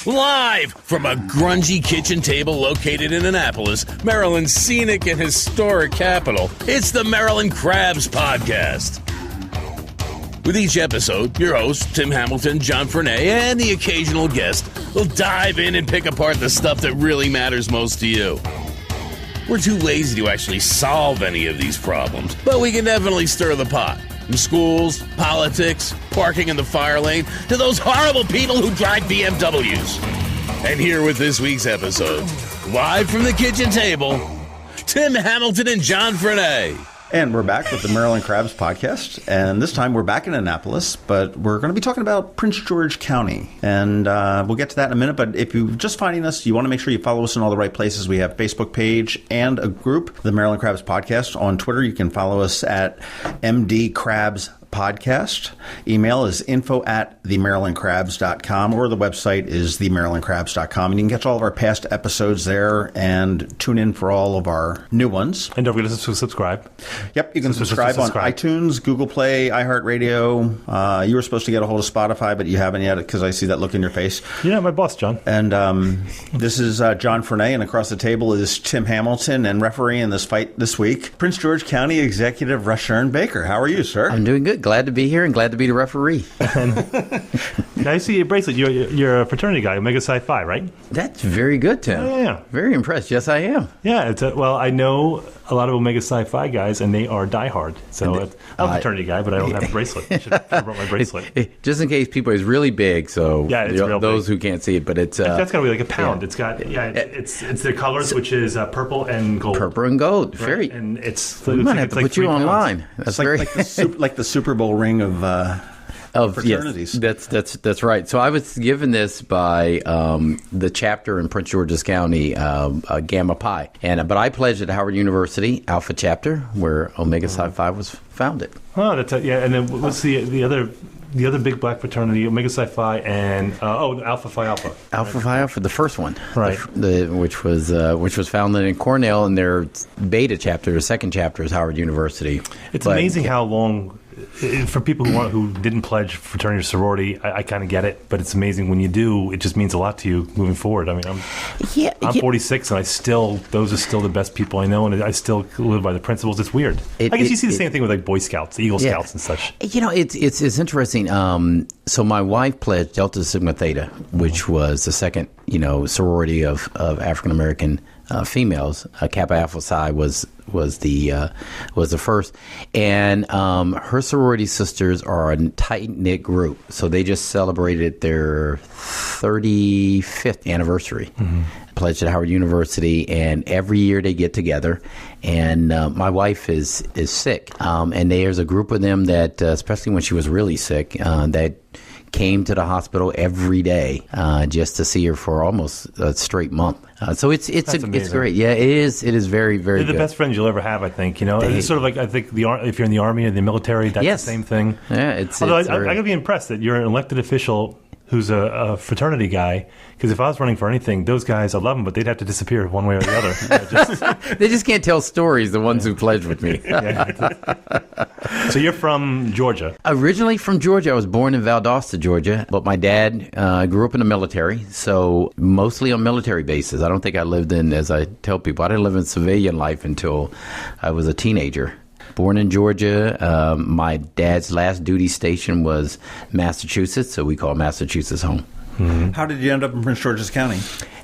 Live from a grungy kitchen table located in Annapolis, Maryland's scenic and historic capital, it's the Maryland Crabs Podcast. With each episode, your hosts, Tim Hamilton, John Fernay, and the occasional guest will dive in and pick apart the stuff that really matters most to you. We're too lazy to actually solve any of these problems, but we can definitely stir the pot. From schools, politics, parking in the fire lane, to those horrible people who drive BMWs. And here with this week's episode, live from the kitchen table, Tim Hamilton and John Fernay. And we're back with the Maryland Crabs Podcast, and this time we're back in Annapolis, but we're going to be talking about Prince George County, and we'll get to that in a minute. But if you're just finding us, you want to make sure you follow us in all the right places. We have a Facebook page and a group, the Maryland Crabs Podcast. On Twitter, you can follow us at MD Crabs Podcast. Email is info@themarylandcrabs.com, or the website is themarylandcrabs.com, and you can catch all of our past episodes there and tune in for all of our new ones. And don't forget to subscribe. Yep, you can subscribe on iTunes, Google Play, iHeartRadio. You were supposed to get a hold of Spotify, but you haven't yet because I see that look in your face. You're not my boss, John. And this is John Fernay, and across the table is Tim Hamilton, and refereeing this fight this week, Prince George County Executive Rushern Baker. How are you, sir? I'm doing good. Glad to be here and glad to be the referee. I see your bracelet. You're a fraternity guy, Omega Psi Phi, right? That's very good, Tim. Yeah. Very impressed. Yes, I am. Yeah. Well, I know a lot of Omega Psi Phi guys, and they are diehard. So I'm a fraternity guy, but I don't have a bracelet. I should have brought my bracelet. Just in case people, it's really big. So yeah, it's real those big. Who can't see it, but it's that's got to be like a pound. Yeah. It's got it's their colors, which is purple and gold. Purple and gold. Right? Very. And it's we might have to put you online. That's like the Super Bowl ring of fraternities. Yes, that's right. So I was given this by the chapter in Prince George's County, Gamma Pi, but I pledged at Howard University Alpha chapter, where Omega Psi Phi was founded. Oh, that's yeah. And then what's the other big black fraternity, Omega Psi Phi, and Alpha Phi Alpha. Alpha Phi Alpha, the first one, right? Which was founded in Cornell, and their beta chapter, the second chapter, is Howard University. It's amazing how long. For people who didn't pledge fraternity or sorority, I kind of get it, but it's amazing when you do. It just means a lot to you moving forward. I mean, I'm 46, and those are still the best people I know, and I still live by the principles. It's weird. I guess you see the same thing with like Boy Scouts, Eagle Scouts, and such. You know, it's interesting. So my wife pledged Delta Sigma Theta, which was the second, sorority of African American females. Kappa Alpha Psi was the first, and her sorority sisters are a tight knit group. So they just celebrated their 35th anniversary. Mm-hmm. Pledged at Howard University, and every year they get together. And my wife is sick, and there's a group of them that, especially when she was really sick, that came to the hospital every day just to see her for almost a straight month. So it's great. Yeah, it is. It is very, very They're the best friends you'll ever have, I think. It's sort of like, I think, if you're in the Army or the military, that's the same thing. Yeah, Although I got to be impressed that you're an elected official who's a fraternity guy, because if I was running for anything, those guys, I love them, but they'd have to disappear one way or the other. They just can't tell stories, the ones who pledged with me. So you're from Georgia? Originally from Georgia. I was born in Valdosta, Georgia, but my dad grew up in the military, so mostly on military bases. I don't think I lived in, as I tell people, I didn't live in civilian life until I was a teenager. Born in Georgia. My dad's last duty station was Massachusetts, so we call Massachusetts home. Mm-hmm. How did you end up in Prince George's County?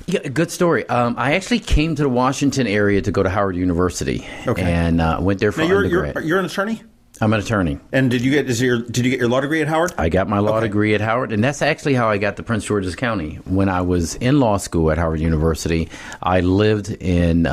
Yeah, good story. I actually came to the Washington area to go to Howard University, and went there for undergrad. You're an attorney? I'm an attorney. And did you get your law degree at Howard? I got my law degree at Howard, and that's actually how I got to Prince George's County. When I was in law school at Howard University, I lived in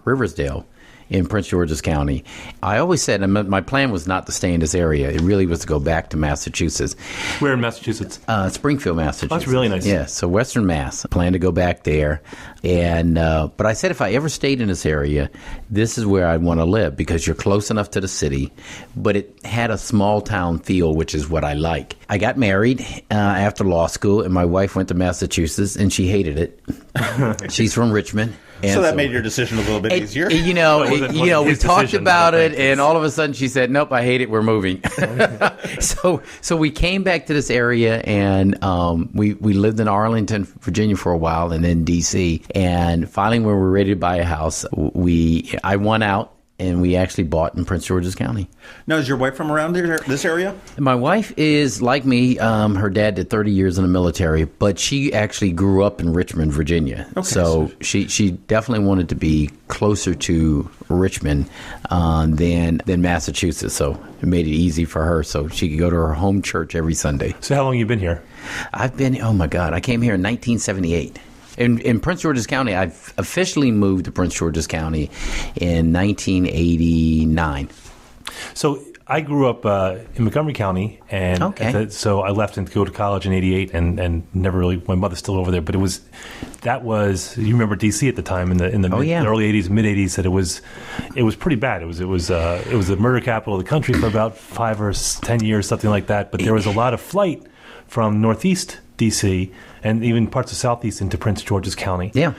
Riversdale in Prince George's County. I always said, and my plan was not to stay in this area. It really was to go back to Massachusetts. Where in Massachusetts? Springfield, Massachusetts. That's really nice. Yeah, so Western Mass. I plan to go back there. And but I said if I ever stayed in this area, this is where I'd want to live, because you're close enough to the city, but it had a small town feel, which is what I like. I got married after law school, and my wife went to Massachusetts, and she hated it. She's from Richmond. And so that made your decision a little bit easier. We talked about it, and all of a sudden she said, "Nope, I hate it. We're moving." So we came back to this area, and we lived in Arlington, Virginia, for a while, and then D.C. And finally, when we were ready to buy a house, I won out. And we actually bought in Prince George's County. Now, is your wife from around here, this area? My wife is like me. Her dad did 30 years in the military, but she actually grew up in Richmond, Virginia. Okay, so she definitely wanted to be closer to Richmond than Massachusetts. So it made it easy for her, so she could go to her home church every Sunday. So how long have you been here? I came here in 1978. In Prince George's County, I've officially moved to Prince George's County in 1989. So I grew up in Montgomery County, and so I left and go to college in '88, and never really. My mother's still over there, but that was you remember DC at the time in the early '80s, mid '80s. That it was pretty bad. It was the murder capital of the country for about 5 or 10 years, something like that. But there was a lot of flight from Northeast DC and even parts of Southeast into Prince George's County. Yeah.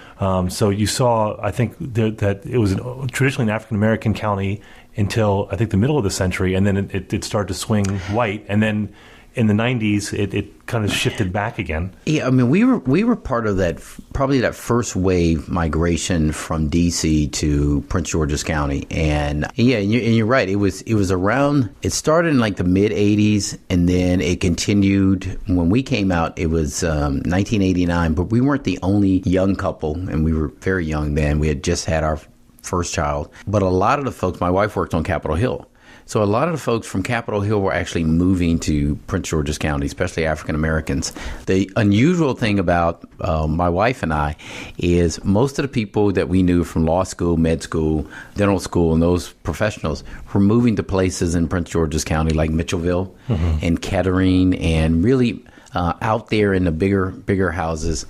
So you saw, I think, that it was traditionally an African-American county until, I think, the middle of the century, and then it started to swing white. And then in the 90s, it kind of shifted back again. Yeah, I mean, we were part of that, probably that first wave migration from D.C. to Prince George's County. And you're right. It was around, it started in like the mid 80s, and then it continued. When we came out, it was 1989, but we weren't the only young couple, and we were very young then. We had just had our first child. But a lot of the folks, my wife worked on Capitol Hill. So a lot of the folks from Capitol Hill were actually moving to Prince George's County, especially African Americans. The unusual thing about my wife and I is most of the people that we knew from law school, med school, dental school, and those professionals were moving to places in Prince George's County like Mitchellville and Kettering, and really out there in the bigger houses.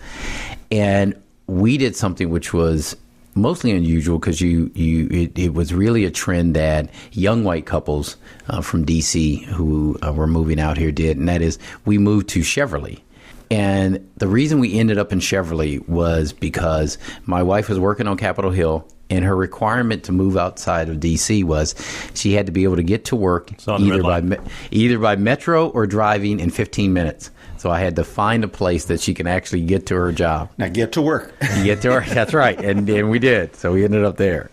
And we did something which was mostly unusual because it was really a trend that young white couples from D.C. who were moving out here did, and that is we moved to Cheverly. And the reason we ended up in Cheverly was because my wife was working on Capitol Hill, and her requirement to move outside of D.C. was she had to be able to get to work either by metro or driving in 15 minutes. So I had to find a place that she can actually get to her job. Now get to work. Get to work, that's right. And we did. So we ended up there.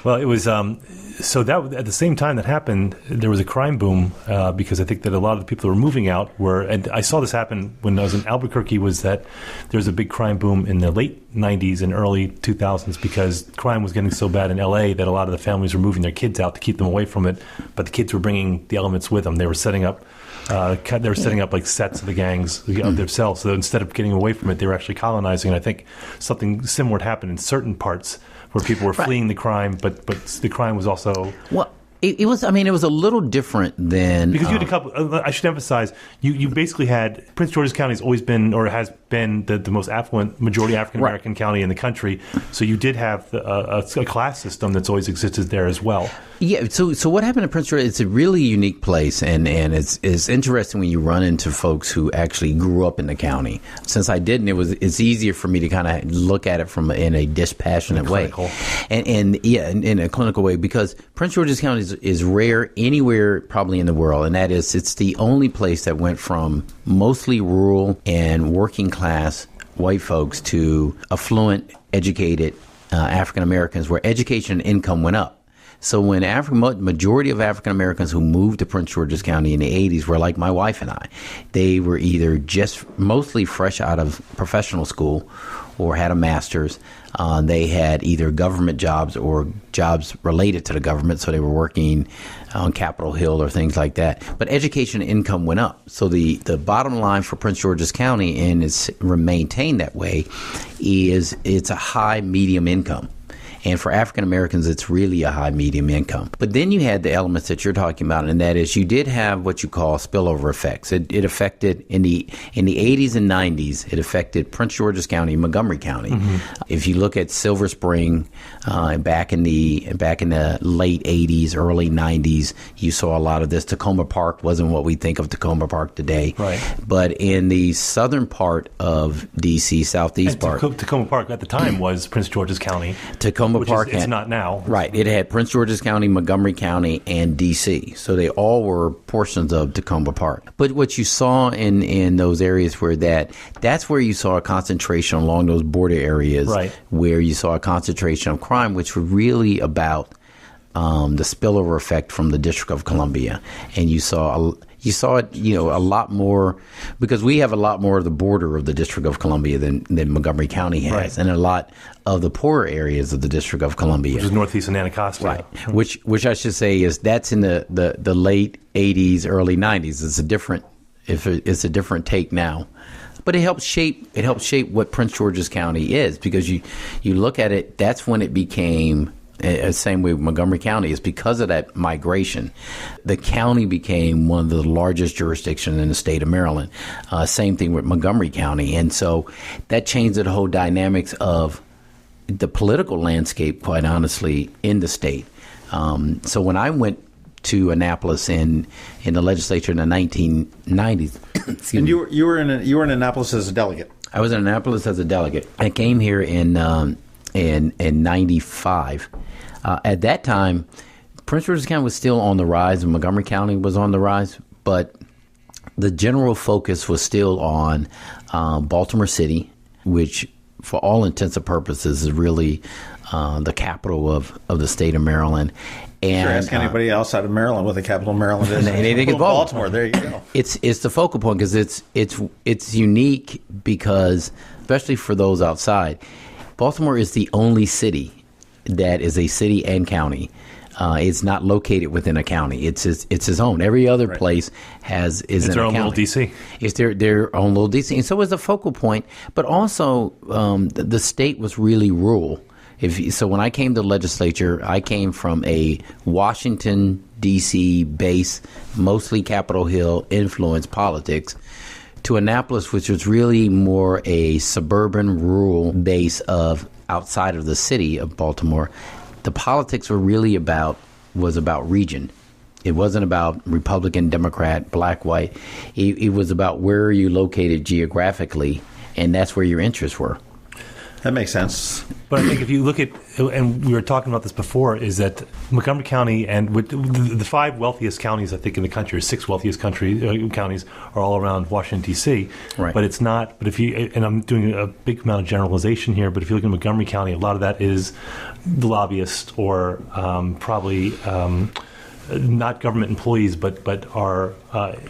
Well, it was so that at the same time that happened, there was a crime boom because I think that a lot of the people that were moving out and I saw this happen when I was in Albuquerque, was that there was a big crime boom in the late 90s and early 2000s because crime was getting so bad in L.A. that a lot of the families were moving their kids out to keep them away from it, but the kids were bringing the elements with them. They were setting up like sets of the gangs of themselves. So instead of getting away from it, they were actually colonizing. And I think something similar happened in certain parts where people were fleeing the crime, but the crime was also... Well, it was. I mean, it was a little different than because you had a couple. I should emphasize, you basically had Prince George's County has always been or has been the most affluent majority African American county in the country. So you did have a class system that's always existed there as well. Yeah. So what happened in Prince George? It's a really unique place, and it's interesting when you run into folks who actually grew up in the county. Since I didn't, it's easier for me to kind of look at it in a dispassionate way, and in a clinical way, because Prince George's County is rare anywhere probably in the world, and that is it's the only place that went from mostly rural and working class white folks to affluent, educated African Americans, where education and income went up. So when majority of African Americans who moved to Prince George's County in the 80s were like my wife and I, they were either just mostly fresh out of professional school or had a master's. They had either government jobs or jobs related to the government, so they were working on Capitol Hill or things like that. But education and income went up. So the bottom line for Prince George's County, and it's maintained that way, is it's a high medium income. And for African Americans, it's really a high medium income. But then you had the elements that you're talking about, and that is you did have what you call spillover effects. It affected in the 80s and 90s. It affected Prince George's County, Montgomery County. If you look at Silver Spring, back in the late 80s, early 90s, you saw a lot of this. Tacoma Park wasn't what we think of Tacoma Park today. Right. But in the southern part of D.C., southeast part. Tacoma Park at the time was Prince George's County. Tacoma Park. It's not now. Right. It had Prince George's County, Montgomery County, and D.C. So they all were portions of Tacoma Park. But what you saw in those areas where that's where you saw a concentration along those border areas, right, where you saw a concentration of crime, which were really about the spillover effect from the District of Columbia. And you saw it, a lot more, because we have a lot more of the border of the District of Columbia than Montgomery County has, right, and a lot of the poorer areas of the District of Columbia, which is northeast of Anacostia, right? Which I should say is that's in the late 80s, early 90s. It's a different take now. But it helps shape what Prince George's County is, because you look at it, that's when it became. Same way with Montgomery County is because of that migration. The county became one of the largest jurisdictions in the state of Maryland. Same thing with Montgomery County. And so that changed the whole dynamics of the political landscape, quite honestly, in the state. So when I went to Annapolis in the legislature in the 1990s. And you were in Annapolis as a delegate. I was in Annapolis as a delegate. I came here in 95. At that time, Prince George's County was still on the rise, and Montgomery County was on the rise, but the general focus was still on Baltimore City, which, for all intents and purposes, is really the capital of the state of Maryland. And ask anybody outside of Maryland what the capital of Maryland is. They think it's Baltimore. There you go. It's the focal point because it's unique because, especially for those outside, Baltimore is the only city that is a city and county. It's not located within a county. It's its own. Every other place is in a county. It's their own little DC. It's their own little DC. And so it's a focal point. But also, the state was really rural. So when I came to the legislature, I came from a Washington, D.C. base, mostly Capitol Hill influenced politics, to Annapolis, which was really more a suburban, rural base of outside of the city of Baltimore. The politics were really about region. It wasn't about Republican, Democrat, black, white. It was about where are you located geographically, and that's where your interests were. That makes sense. But I think if you look at, and we were talking about this before, is that Montgomery County and with the five wealthiest counties, I think, in the country, or six wealthiest counties, are all around Washington, D.C. Right. But it's not, but if you, and I'm doing a big amount of generalization here, but if you look at Montgomery County, a lot of that is the lobbyists or probably not government employees, but are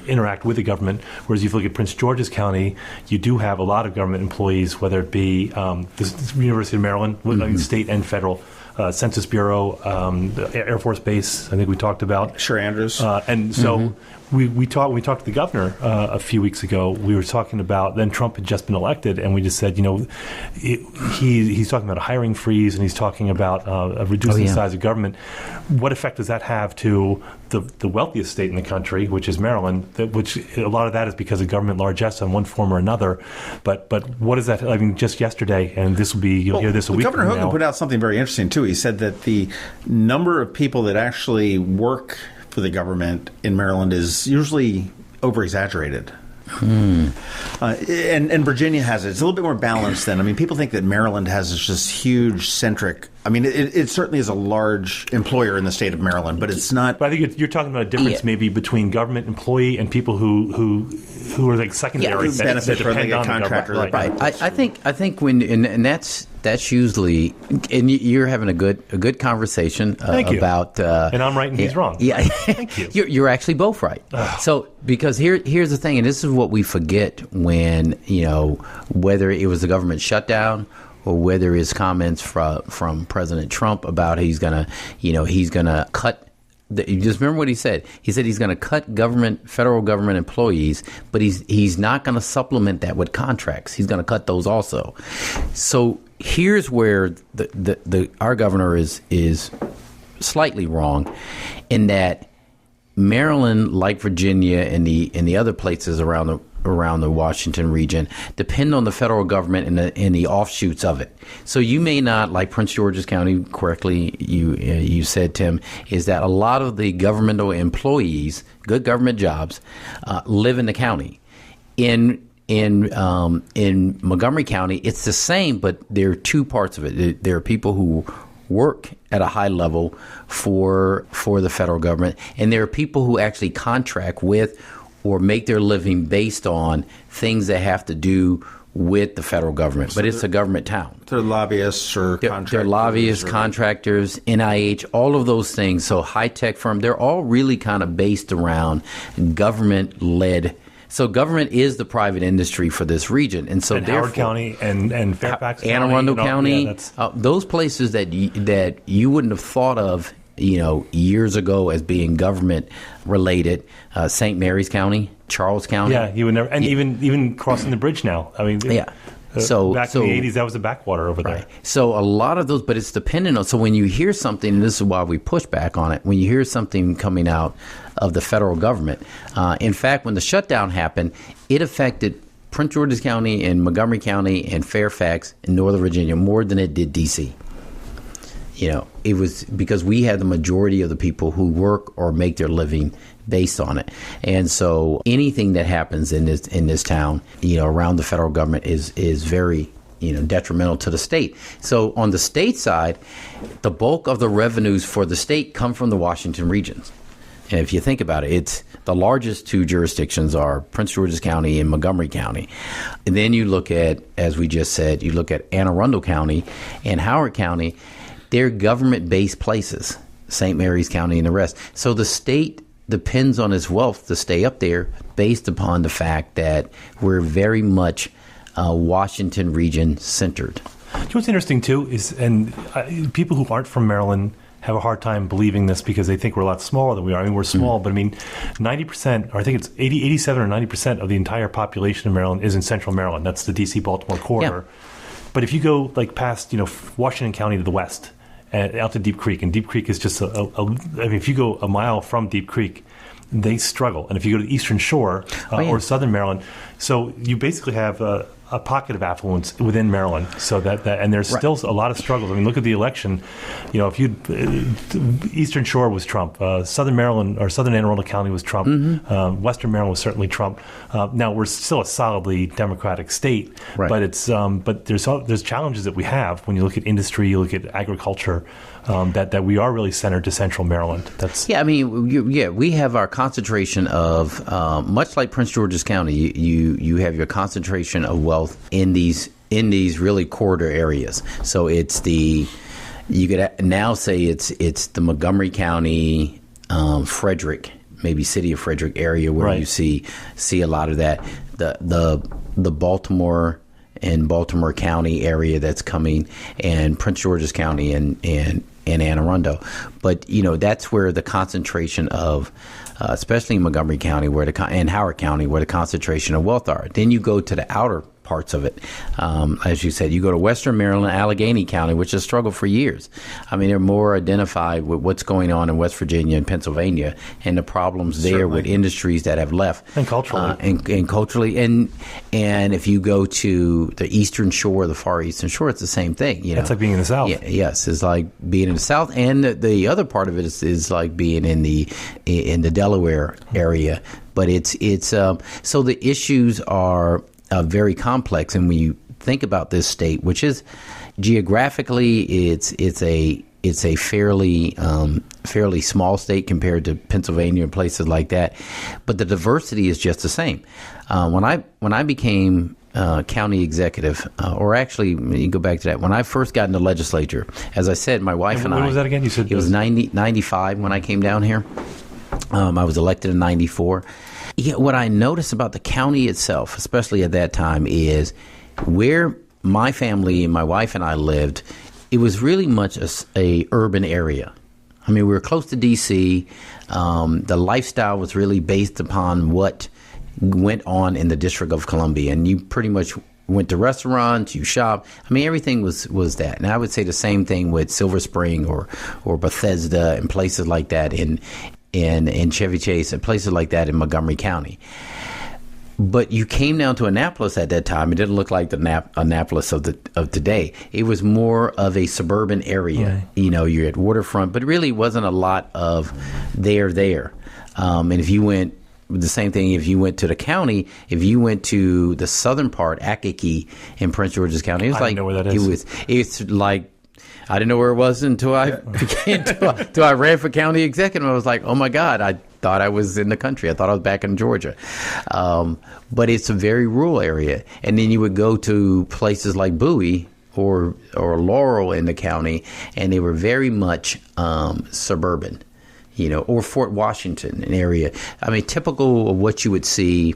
interact with the government. Whereas if you look at Prince George's County, you do have a lot of government employees, whether it be the University of Maryland, state and federal, Census Bureau, the Air Force Base. I think we talked about. Sure, Andrews. And so we talked to the governor a few weeks ago. We were talking about, then Trump had just been elected, and we just said, he's talking about a hiring freeze, and he's talking about reducing the size of government. What effect does that have to the wealthiest state in the country, which is Maryland? Which a lot of that is because of government largesse in one form or another. But what is that? I mean, just yesterday, and this will be you'll hear this a week from now. Governor Hogan put out something very interesting too. He said that the number of people that actually work for the government in Maryland is usually over-exaggerated. And Virginia has it. It's a little bit more balanced then. I mean, people think that Maryland has this just huge centric. I mean, it certainly is a large employer in the state of Maryland, but it's not. But I think you're talking about a difference maybe between government employee and people who are like secondary benefit for like a contractor. Right. I think when and that's usually, and you're having a good conversation about. And I'm right and he's wrong. Yeah, thank you. You're actually both right. So because here's the thing, and this is what we forget when whether it was the government shutdown or whether his comments from President Trump about he's gonna cut just remember what he said. He said he's going to cut federal government employees, but he's not going to supplement that with contracts. He's going to cut those also. So here's where our governor is slightly wrong, in that Maryland, like Virginia and the other places around the Washington region, depend on the federal government and the offshoots of it. So you may not, like Prince George's County, correctly you said, Tim, is that a lot of the governmental employees, good government jobs, live in the county. In Montgomery County, it's the same, but there are two parts of it. There are people who work at a high level for the federal government, and there are people who actually contract with or make their living based on things that have to do with the federal government. So but it's a government town. They're lobbyists or contractors. They're lobbyists, contractors, NIH, all of those things. So high-tech firm, they're all really kind of based around government-led. So government is the private industry for this region, and so Howard County and Fairfax County, Anne Arundel County, those places that you wouldn't have thought of, years ago as being government related. St. Mary's County, Charles County. Yeah, you would never, and even crossing the bridge now. I mean, yeah. So back in the 80s, that was a backwater over there. So a lot of those, but it's dependent on. So when you hear something, and this is why we push back on it, when you hear something coming out of the federal government, in fact, when the shutdown happened, it affected Prince George's County and Montgomery County and Fairfax and Northern Virginia more than it did D.C. It was because we had the majority of the people who work or make their living based on it. And so anything that happens in this town, around the federal government is very, detrimental to the state. So on the state side, the bulk of the revenues for the state come from the Washington regions. And if you think about it, it's the largest two jurisdictions are Prince George's County and Montgomery County. And then you look at, as we just said, you look at Anne Arundel County and Howard County. They're government-based places, St. Mary's County and the rest. So the state depends on its wealth to stay up there based upon the fact that we're very much Washington region centered. What's interesting, too, is people who aren't from Maryland have a hard time believing this because they think we're a lot smaller than we are. I mean, we're small, but 90%, or I think it's 87 or 90% of the entire population of Maryland is in central Maryland. That's the D.C.-Baltimore corridor. Yeah. But if you go past, Washington County to the west, out to Deep Creek, and Deep Creek is just if you go a mile from Deep Creek, they struggle. And if you go to the Eastern Shore or Southern Maryland, so you basically have a pocket of affluence within Maryland. So and there's still a lot of struggles. I mean, look at the election. If Eastern Shore was Trump, Southern Maryland or Southern Anne Arundel County was Trump, mm-hmm. Western Maryland was certainly Trump. Now we're still a solidly Democratic state, but it's but there's challenges that we have when you look at industry, you look at agriculture. That we are really centered to central Maryland. We have our concentration of much like Prince George's County. You have your concentration of wealth in these really corridor areas. So it's you could now say it's the Montgomery County, Frederick, maybe City of Frederick area where you see a lot of that. The Baltimore and Baltimore County area that's coming, and Prince George's County and Anne Arundel. But, that's where the concentration of, especially in Montgomery County and Howard County, where the concentration of wealth are. Then you go to the outer parts of it. As you said, you go to Western Maryland, Allegheny County, which has struggled for years. I mean, they're more identified with what's going on in West Virginia and Pennsylvania and the problems there with industries that have left. And culturally. And culturally. And if you go to the Eastern Shore, the far Eastern Shore, it's the same thing. It's like being in the South. Yes, it's like being in the South. And the other part of it is like being in the Delaware area. But it's so the issues are very complex, and when you think about this state, which is geographically, it's a fairly small state compared to Pennsylvania and places like that, but the diversity is just the same. When I became county executive, or actually, you go back to that. When I first got in the legislature, as I said, my wife and I. When was that again? You said it was 95 when I came down here. I was elected in 94. Yeah, what I noticed about the county itself, especially at that time, is where my family and my wife and I lived, it was really much a urban area. I mean, we were close to D.C. The lifestyle was really based upon what went on in the District of Columbia, and you pretty much went to restaurants, you shop. I mean, everything was that. And I would say the same thing with Silver Spring or Bethesda and places like that in Chevy Chase and places like that in Montgomery County. But you came down to Annapolis at that time. It didn't look like the Annapolis of today. It was more of a suburban area. Right. You know, you're at waterfront, but really wasn't a lot of there. And if you went, the same thing if you went to the county, if you went to the southern part, Akakie in Prince George's County, it was I don't know where that is. It's like, I didn't know where it was until I until I ran for county executive. I was like, oh my God, I thought I was in the country. I thought I was back in Georgia. But it's a very rural area. And then you would go to places like Bowie or Laurel in the county, and they were very much suburban, you know, or Fort Washington, an area. I mean, typical of what you would see.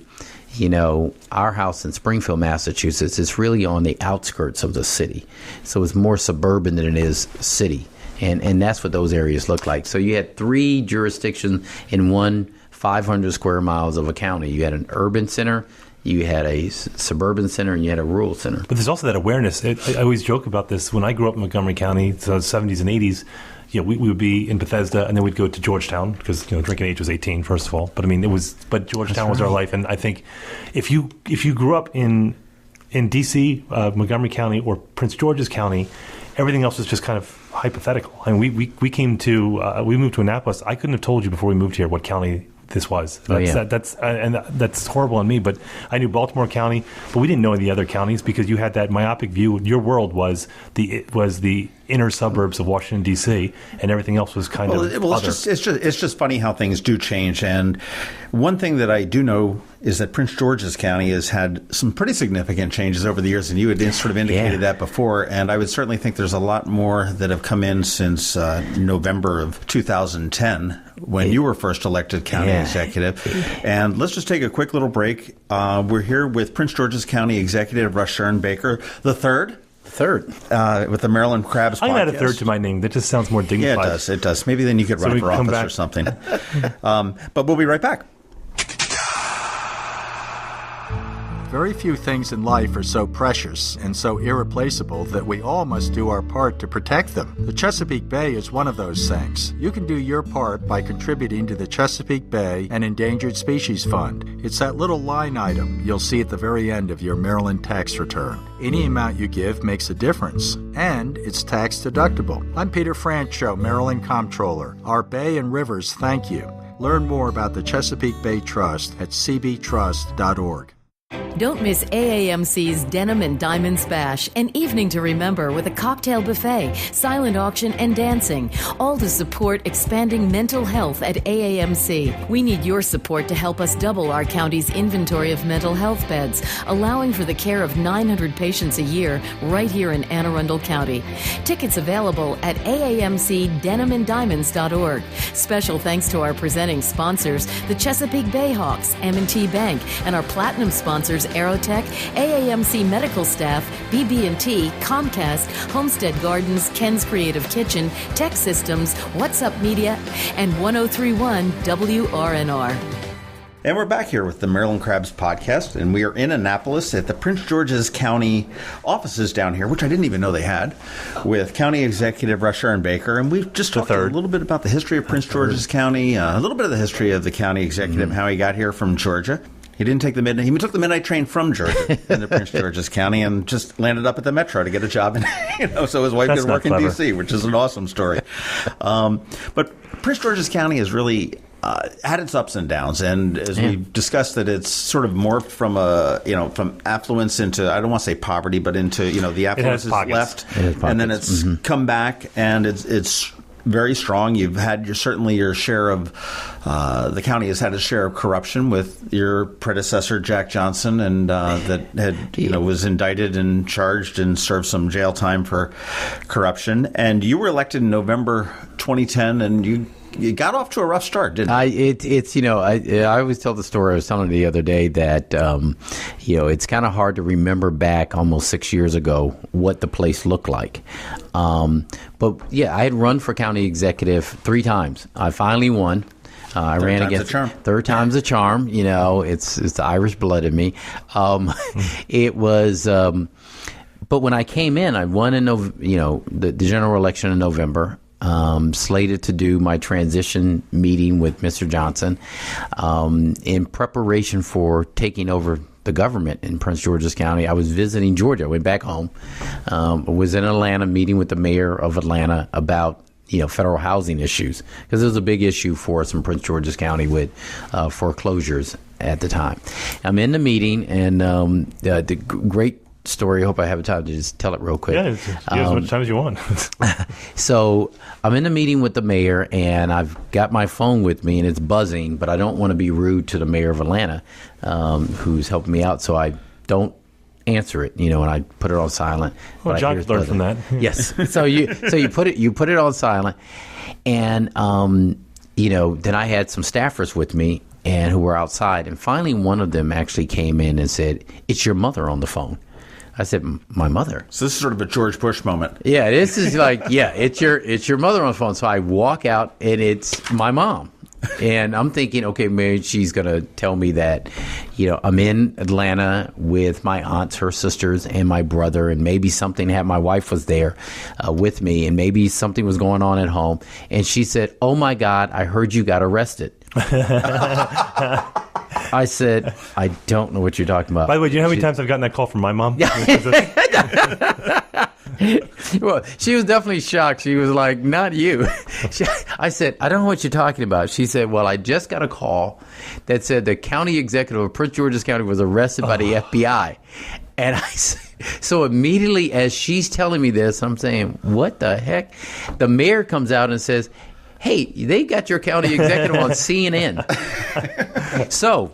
You know, our house in Springfield, Massachusetts, is really on the outskirts of the city. So it's more suburban than it is city. And that's what those areas look like. So you had 3 jurisdictions in one 500 square miles of a county. You had an urban center, you had a suburban center, and you had a rural center. But there's also that awareness. I always joke about this. When I grew up in Montgomery County, so the 70s and 80s, you know, we would be in Bethesda, and then we'd go to Georgetown because, you know, drinking age was 18, first of all. But I mean, Georgetown was our life. And I think if you grew up in D.C., Montgomery County, or Prince George's County, everything else was just kind of hypothetical. I mean, we moved to Annapolis. I couldn't have told you before we moved here what county this was. That's horrible on me. But I knew Baltimore County, but we didn't know the other counties because you had that myopic view. Your world was the inner suburbs of Washington D.C., and everything else was kind of other. It's just funny how things do change. And one thing that I do know is that Prince George's County has had some pretty significant changes over the years, and you had sort of indicated that before. And I would certainly think there's a lot more that have come in since November of 2010, when you were first elected county executive. And let's just take a quick little break. We're here with Prince George's County Executive Rushern Baker III. With the Maryland Crabs podcast. I'm going to add a third to my name. That just sounds more dignified. Yeah, it does. Maybe then you could run for office or something. But we'll be right back. Very few things in life are so precious and so irreplaceable that we all must do our part to protect them. The Chesapeake Bay is one of those things. You can do your part by contributing to the Chesapeake Bay and Endangered Species Fund. It's that little line item you'll see at the very end of your Maryland tax return. Any amount you give makes a difference, and it's tax deductible. I'm Peter Francho, Maryland Comptroller. Our bay and rivers thank you. Learn more about the Chesapeake Bay Trust at cbtrust.org. Don't miss AAMC's Denim and Diamonds Bash, an evening to remember with a cocktail buffet, silent auction, and dancing, all to support expanding mental health at AAMC. We need your support to help us double our county's inventory of mental health beds, allowing for the care of 900 patients a year right here in Anne Arundel County. Tickets available at aamcdenimanddiamonds.org. Special thanks to our presenting sponsors, the Chesapeake Bay Hawks, M&T Bank, and our platinum sponsors, Aerotech, AAMC medical staff, BB&T, Comcast, Homestead Gardens, Ken's Creative Kitchen, Tech Systems, What's Up Media, and 103.1 WRNR. And we're back here with the Maryland Crabs podcast, and we are in Annapolis at the Prince George's County offices down here, which I didn't even know they had, with County Executive Rushern Baker. And we've just talked a little bit about the history of Prince George's County, a little bit of the history of the county executive, how he got here from Georgia. He didn't take the midnight. He took the midnight train from Georgia into Prince George's County and just landed up at the Metro to get a job. So his wife could work in D.C., which is an awesome story. But Prince George's County has really had its ups and downs, and as we've discussed, that it's sort of morphed from from affluence into, I don't want to say poverty, but into the affluence is left, and then it's come back, and it's very strong. You've had certainly your share of the county has had a share of corruption with your predecessor Jack Johnson, and that had was indicted and charged and served some jail time for corruption. And you were elected in November 2010, and you you got off to a rough start, didn't you? I always tell the story. I was telling the other day that it's kind of hard to remember back almost 6 years ago what the place looked like. But yeah, I had run for county executive 3 times. I finally won. I ran against third time's a charm. It's the Irish blood in me. It was, but when I came in, I won in the general election in November. Slated to do my transition meeting with Mr. Johnson in preparation for taking over the government in Prince George's County. I was visiting Georgia. I went back home. Was in Atlanta meeting with the mayor of Atlanta about federal housing issues, because it was a big issue for us in Prince George's County with foreclosures at the time. I'm in the meeting, and the great story, I hope I have time to just tell it real quick. Yeah, as much time as you want. So I'm in the meeting with the mayor, and I've got my phone with me, and it's buzzing, but I don't want to be rude to the mayor of Atlanta, who's helping me out, so I don't answer it, and I put it on silent. Well, John learned from that. Yes. So you put it on silent, and then I had some staffers with me and who were outside, and finally one of them actually came in and said, "It's your mother on the phone." I said, "My mother?" So this is sort of a George Bush moment. Yeah, this is like, it's your mother on the phone. So I walk out, and it's my mom. And I'm thinking, okay, maybe she's going to tell me that, I'm in Atlanta with my aunts, her sisters, and my brother, and maybe something happened. My wife was there with me, and maybe something was going on at home. And she said, "Oh, my God, I heard you got arrested." I said, "I don't know what you're talking about." By the way, do you know how many times I've gotten that call from my mom? Well, she was definitely shocked. She was like, "Not you." I said, "I don't know what you're talking about." She said, "Well, I just got a call that said the county executive of Prince George's County was arrested by the FBI." And so immediately as she's telling me this, I'm saying, "What the heck?" The mayor comes out and says, "Hey, they got your county executive on CNN." So,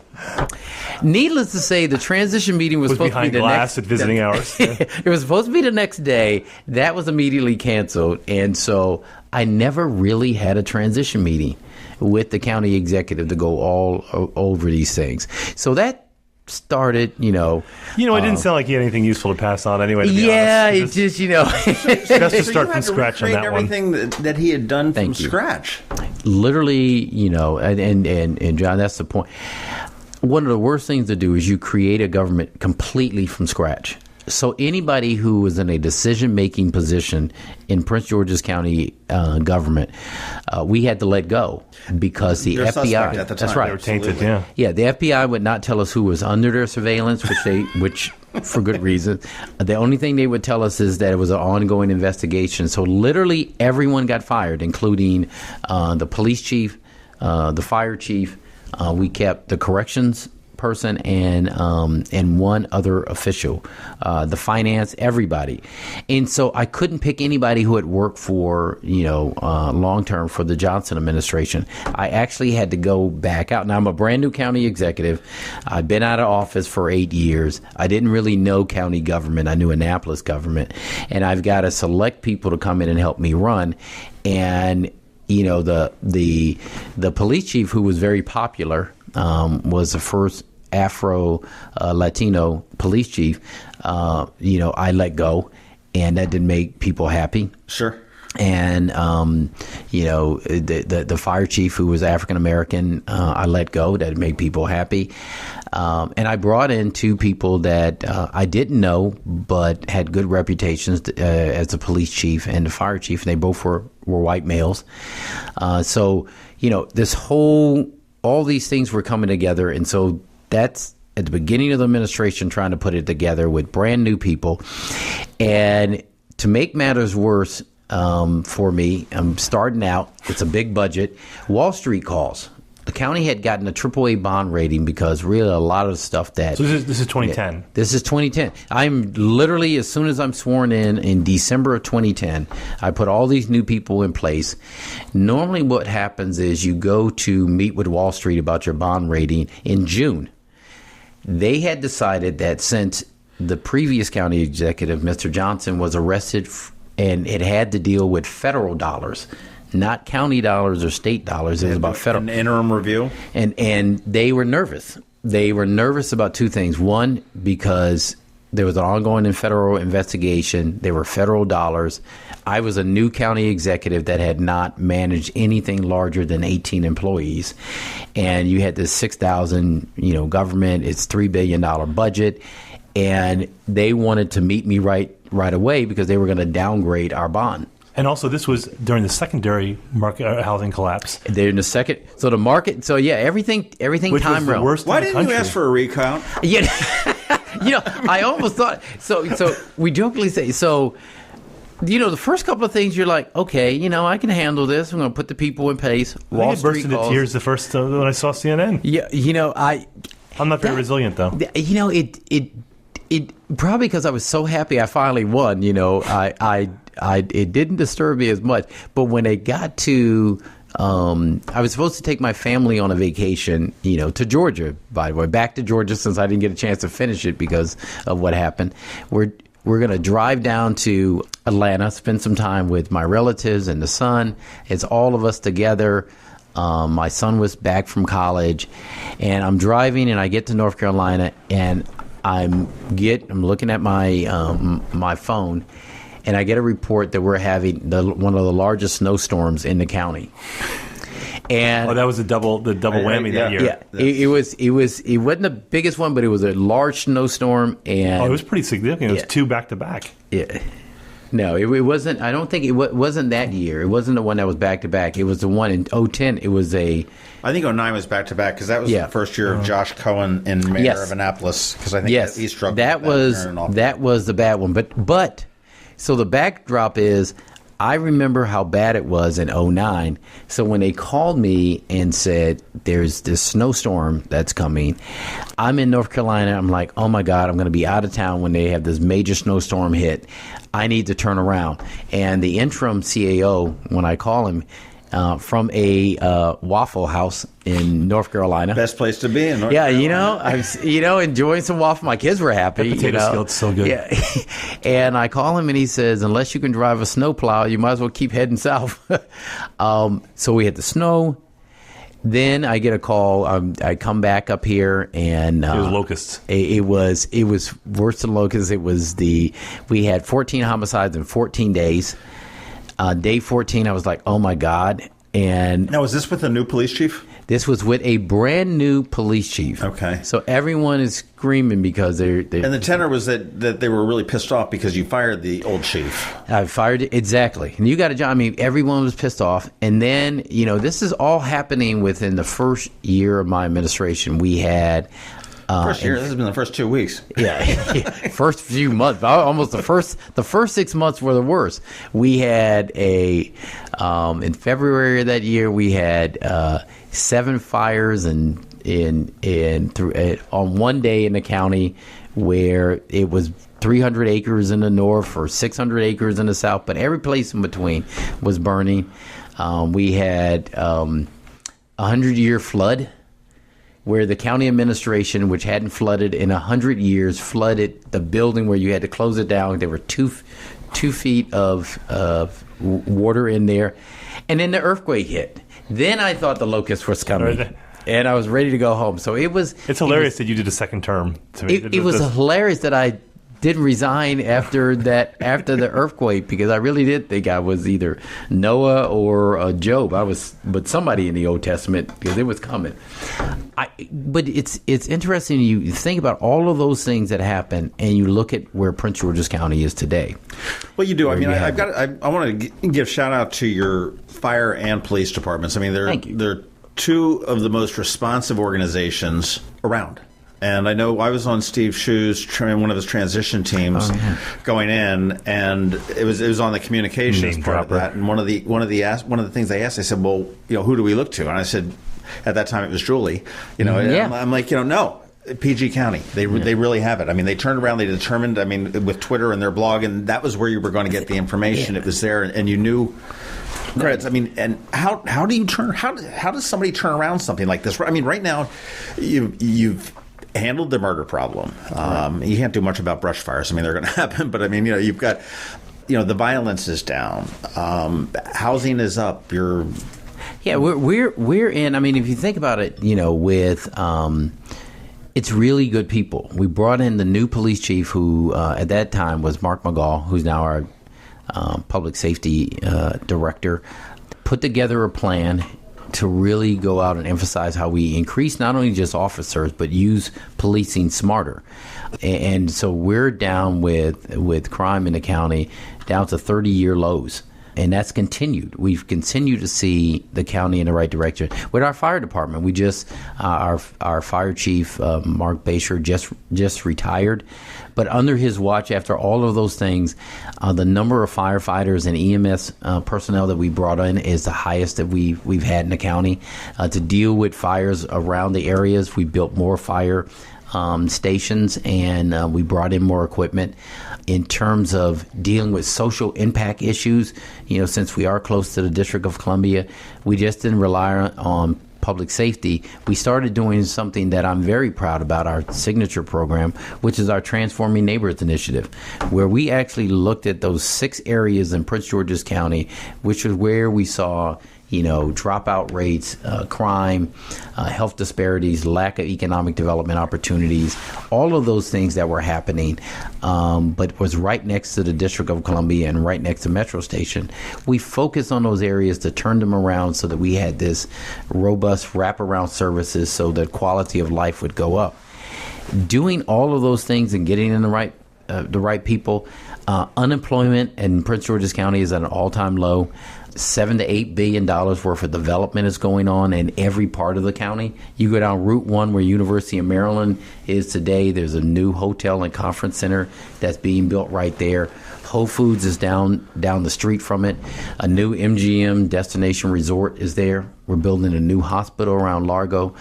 needless to say, the transition meeting was supposed to be the glass at visiting hours. Yeah. It was supposed to be the next day. That was immediately canceled, and so I never really had a transition meeting with the county executive to go all over these things. So that started, it didn't sound like he had anything useful to pass on anyway, to be honest. It just, Best to start from scratch on that one. Everything that he had done from scratch. Literally, and John, that's the point. One of the worst things to do is you create a government completely from scratch. So anybody who was in a decision-making position in Prince George's County government, we had to let go because the FBI at the time. That's right. They were tainted, yeah. Yeah, the FBI would not tell us who was under their surveillance, which for good reason. The only thing they would tell us is that it was an ongoing investigation. So literally everyone got fired, including the police chief, the fire chief. We kept the corrections person and one other official, the finance, everybody. And so I couldn't pick anybody who had worked for, long term for the Johnson administration. I actually had to go back out. Now, I'm a brand new county executive. I've been out of office for 8 years. I didn't really know county government. I knew Annapolis government. And I've got to select people to come in and help me run. And the police chief, who was very popular, was the first Afro-Latino police chief. I let go, and that didn't make people happy. Sure. And the fire chief, who was African American, I let go. That made people happy. And I brought in 2 people that I didn't know but had good reputations as the police chief and the fire chief, and they both were white males. So all these things were coming together, and so that's at the beginning of the administration trying to put it together with brand new people. And to make matters worse, for me, I'm starting out. It's a big budget. Wall Street calls. The county had gotten a AAA bond rating because really a lot of the stuff that... So this is 2010. This is 2010. I'm literally, as soon as I'm sworn in December of 2010, I put all these new people in place. Normally what happens is you go to meet with Wall Street about your bond rating in June. They had decided that since the previous county executive, Mr. Johnson, was arrested and it had to deal with federal dollars, not county dollars or state dollars. It was about federal. An interim review. And they were nervous. They were nervous about two things. One, because there was an ongoing federal investigation. There were federal dollars. I was a new county executive that had not managed anything larger than 18 employees. And you had this 6,000, government, it's $3 billion budget. And they wanted to meet me right away because they were going to downgrade our bond. And also, this was during the secondary market housing collapse. They're in the second. So the market. So yeah, everything. Which time was the worst. Why in the didn't country. you ask for a recount? Yeah. I almost thought. So we jokingly say. So, the first couple of things you're like, okay, I can handle this. I'm going to put the people in place. I burst into tears the first when I saw CNN. Yeah. I'm not very resilient though. It probably because I was so happy I finally won. It didn't disturb me as much. But when it got to, I was supposed to take my family on a vacation, to Georgia, by the way, back to Georgia since I didn't get a chance to finish it because of what happened. We're going to drive down to Atlanta, spend some time with my relatives and the son. It's all of us together. My son was back from college, and I'm driving, and I get to North Carolina, and I'm looking at my my phone, and I get a report that we're having one of the largest snowstorms in the county. And that was the double whammy that year. Yeah, it wasn't the biggest one, but it was a large snowstorm, and it was pretty significant. It was two back to back. Yeah. No, it wasn't. I don't think it wasn't that year. It wasn't the one that was back to back. It was the one in 2010. It was I think 2009 was back to back because that was the first year of Josh Cohen and Mayor of Annapolis. Because I think he struggled. That was the bad one. But so the backdrop is, I remember how bad it was in 2009. So when they called me and said, there's this snowstorm that's coming, I'm in North Carolina. I'm like, oh, my God, I'm going to be out of town when they have this major snowstorm hit. I need to turn around. And the interim CAO, when I call him, from a Waffle House in North Carolina. Best place to be in North Carolina. I was, enjoying some waffle. My kids were happy. That potato skillet's so good. Yeah. And I call him and he says, unless you can drive a snowplow, you might as well keep heading south. So we had the snow. Then I get a call. I come back up here, and it was locusts. It was worse than locusts. We had 14 homicides in 14 days. Day 14, I was like, oh my God. And now, was this with a new police chief? This was with a brand new police chief. Okay. So everyone is screaming because they're and the tenor was that they were really pissed off because you fired the old chief. I fired it, exactly. And you got a job. I mean, everyone was pissed off. And then, this is all happening within the first year of my administration. We had... First year. This has been the first 2 weeks. Yeah, first few months. Almost the first 6 months were the worst. We had in February of that year we had 7 fires on one day in the county, where it was 300 acres in the north or 600 acres in the south, but every place in between was burning. We had 100-year flood, where the county administration, which hadn't flooded in 100 years, flooded the building where you had to close it down. There were 2 feet of water in there. And then the earthquake hit. Then I thought the locust was coming. And I was ready to go home. So it was... It's hilarious that you did a second term. To me. It was hilarious that I didn't resign after the earthquake, because I really did think I was either Noah or Job. I was, but somebody in the Old Testament, because it was coming. But it's interesting. You think about all of those things that happened, and you look at where Prince George's County is today. Well, you do. I mean, I want to give shout out to your fire and police departments. I mean, they're two of the most responsive organizations around. And I know I was on Steve Shue's one of his transition teams going in, and it was on the communications part of that. And one of the things they asked, they said, "Well, who do we look to?" And I said, at that time it was Julie. I'm like, no. PG County, they really have it. I mean, they turned around, they determined. I mean, with Twitter and their blog, and that was where you were going to get the information. It was there, and you knew. Credits. I mean, and how does somebody turn around something like this? I mean, right now, you've handled the murder problem. You can't do much about brush fires. I mean, they're going to happen, but I mean, you've got the violence is down, housing is up. Yeah, we're in. I mean, if you think about it, with it's really good people. We brought in the new police chief, who at that time was Mark McGaugh, who's now our public safety director. Put together a plan to really go out and emphasize how we increase not only just officers but use policing smarter. And so we're down with crime in the county down to 30-year lows. And that's continued. We've continued to see the county in the right direction. With our fire department, we just our fire chief Mark Baker just retired, but under his watch, after all of those things, the number of firefighters and EMS personnel that we brought in is the highest that we've had in the county. To deal with fires around the areas, we built more fire stations, and we brought in more equipment. In terms of dealing with social impact issues, since we are close to the District of Columbia, we just didn't rely on public safety. We started doing something that I'm very proud about, our signature program, which is our Transforming Neighborhoods initiative, where we actually looked at those 6 areas in Prince George's County, which is where we saw dropout rates, crime, health disparities, lack of economic development opportunities, all of those things that were happening, but was right next to the District of Columbia and right next to Metro Station. We focused on those areas to turn them around so that we had this robust wraparound services so that quality of life would go up. Doing all of those things and getting in the right people, unemployment in Prince George's County is at an all-time low. $7 to $8 billion worth of development is going on in every part of the county. You go down Route 1 where University of Maryland is today. There's a new hotel and conference center that's being built right there. Whole Foods is down the street from it. A new MGM destination resort is there. We're building a new hospital around Largo.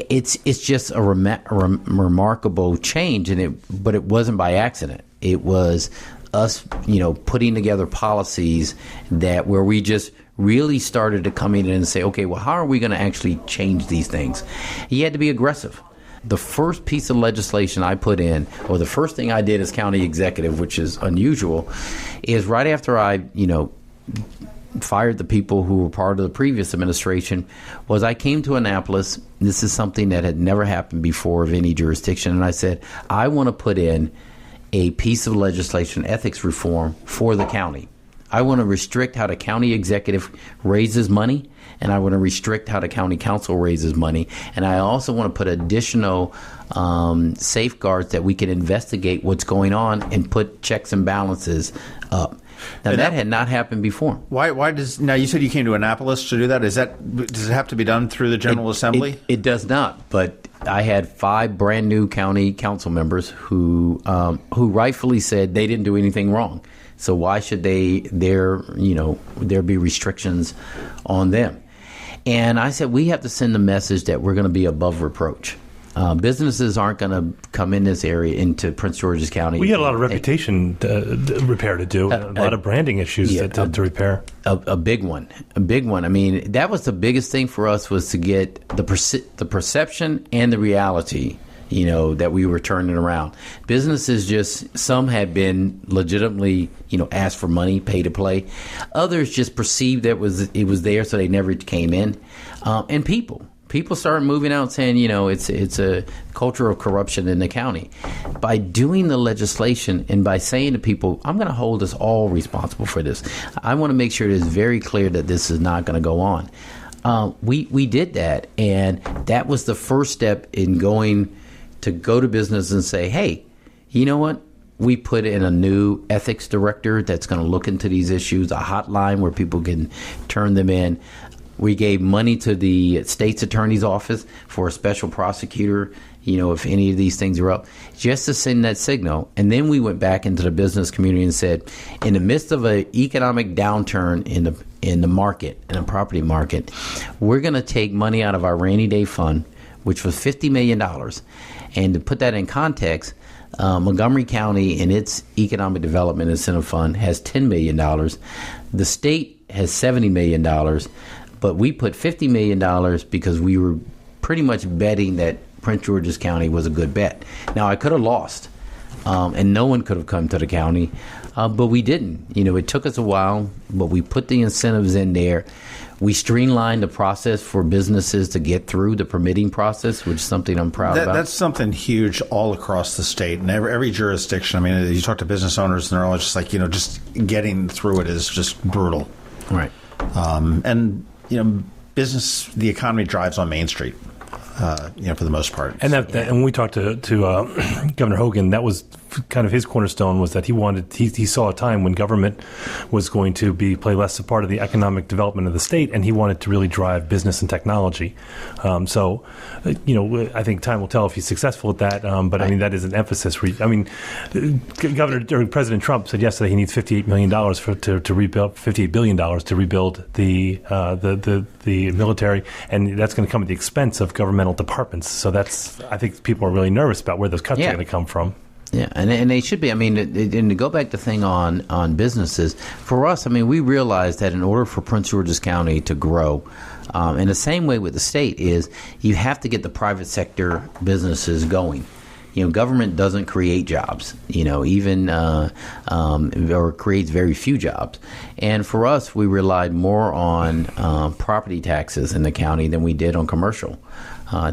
It's just a remarkable change, but it wasn't by accident. It was us, putting together policies where we just really started to come in and say, okay, well, how are we going to actually change these things? You had to be aggressive. The first piece of legislation I put in, or the first thing I did as county executive, which is unusual, is right after I, fired the people who were part of the previous administration, was I came to Annapolis. This is something that had never happened before of any jurisdiction. And I said, I want to put in a piece of legislation, ethics reform for the county. I want to restrict how the county executive raises money, and I want to restrict how the county council raises money. And I also want to put additional safeguards that we can investigate what's going on and put checks and balances up. Now, that had not happened before. Why does now? You said you came to Annapolis to do that. Does it have to be done through the General Assembly? It does not. But I had 5 brand new county council members who rightfully said they didn't do anything wrong. So why should there be restrictions on them? And I said we have to send a message that we're going to be above reproach. Businesses aren't going to come in this area into Prince George's County. We had a lot of reputation repair to do, a lot of branding issues to repair. A big one. I mean, that was the biggest thing for us, was to get the perception and the reality, that we were turning around. Businesses some had been legitimately, asked for money, pay to play. Others just perceived that it was there, so they never came in. And people started moving out saying, it's a culture of corruption in the county. By doing the legislation and by saying to people, I'm going to hold us all responsible for this. I want to make sure it is very clear that this is not going to go on. We did that, and that was the first step in go to business and say, hey, you know what? We put in a new ethics director that's going to look into these issues, a hotline where people can turn them in. We gave money to the state's attorney's office for a special prosecutor, if any of these things are up, just to send that signal. And then we went back into the business community and said, in the midst of an economic downturn in the market, in the property market, we're going to take money out of our rainy day fund, which was $50 million. And to put that in context, Montgomery County in its Economic Development Incentive Fund has $10 million. The state has $70 million. But we put $50 million because we were pretty much betting that Prince George's County was a good bet. Now, I could have lost, and no one could have come to the county, but we didn't. It took us a while, but we put the incentives in there. We streamlined the process for businesses to get through the permitting process, which is something I'm proud about. That's something huge all across the state and every jurisdiction. I mean, you talk to business owners and they're all just like, just getting through it is just brutal. Right. Business, the economy drives on Main Street, for the most part. And and when we talked to Governor Hogan, that was kind of his cornerstone, was that he saw a time when government was going to play less a part of the economic development of the state, and he wanted to really drive business and technology. I think time will tell if he's successful at that. But I mean, that is an emphasis. President Trump said yesterday he needs $58 million to rebuild $58 billion to rebuild the military, and that's going to come at the expense of governmental departments. So I think people are really nervous about where those cuts are going to come from. Yeah, and they should be. I mean, and to go back to the thing on businesses, for us, I mean, we realized that in order for Prince George's County to grow, in the same way with the state, is you have to get the private sector businesses going. Government doesn't create jobs, or creates very few jobs. And for us, we relied more on property taxes in the county than we did on commercial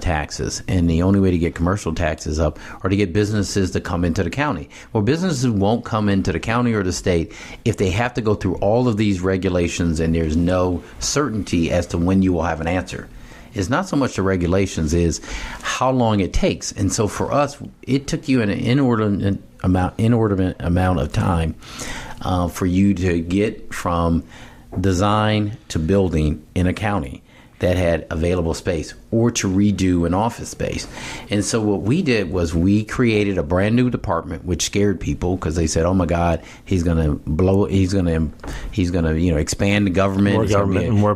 taxes. And the only way to get commercial taxes up are to get businesses to come into the county. Well, businesses won't come into the county or the state if they have to go through all of these regulations and there's no certainty as to when you will have an answer. It's not so much the regulations, is how long it takes. And so for us, it took you an inordinate amount of time for you to get from design to building in a county that had available space, or to redo an office space. And so what we did was we created a brand new department, which scared people because they said, "Oh my God, he's going to expand the government, more